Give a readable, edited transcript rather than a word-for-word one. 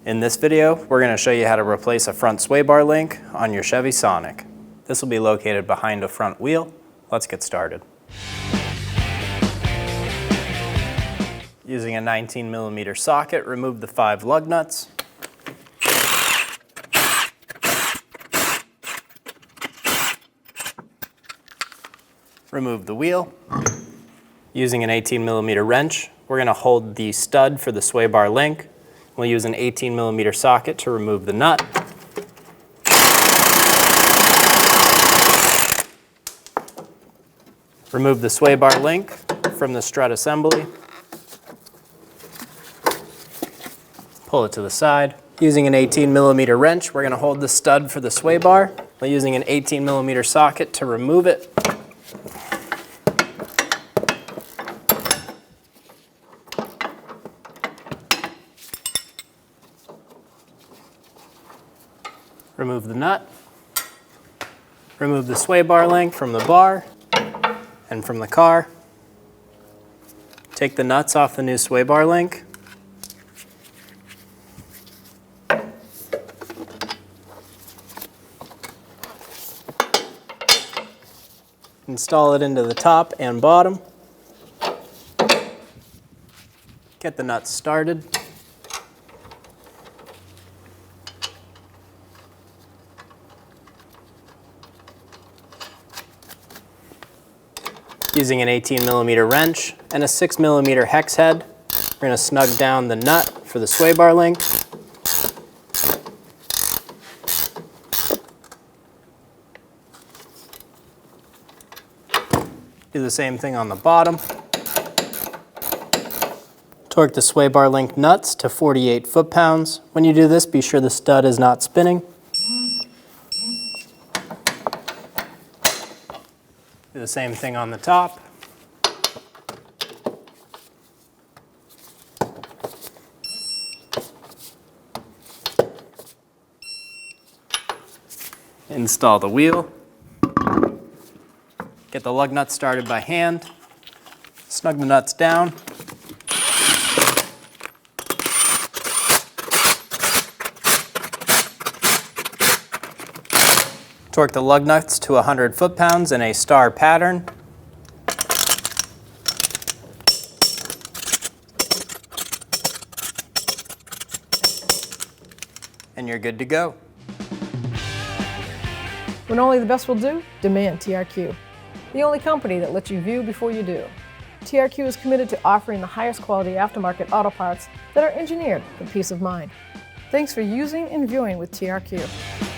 In this video, we're going to show you how to replace a front sway bar link on your Chevy Sonic. This will be located behind a front wheel. Let's get started. Using a 19mm socket, remove the 5 lug nuts. Remove the wheel. Using an 18mm wrench, we're going to hold the stud for the sway bar link. We'll use an 18mm socket to remove the nut. Remove the sway bar link from the strut assembly. Pull it to the side. Using an 18mm wrench, we're going to hold the stud for the sway bar. By using an 18mm socket to remove it. Remove the nut. Remove the sway bar link from the bar and from the car. Take the nuts off the new sway bar link. Install it into the top and bottom. Get the nuts started. Using an 18mm wrench and a 6mm hex head, we're going to snug down the nut for the sway bar link. Do the same thing on the bottom. Torque the sway bar link nuts to 48 foot-pounds. When you do this, be sure the stud is not spinning. Do the same thing on the top. Install the wheel. Get the lug nuts started by hand. Snug the nuts down. Torque the lug nuts to 100 foot-pounds in a star pattern. And you're good to go. When only the best will do, demand TRQ. The only company that lets you view before you do. TRQ is committed to offering the highest quality aftermarket auto parts that are engineered for peace of mind. Thanks for using and viewing with TRQ.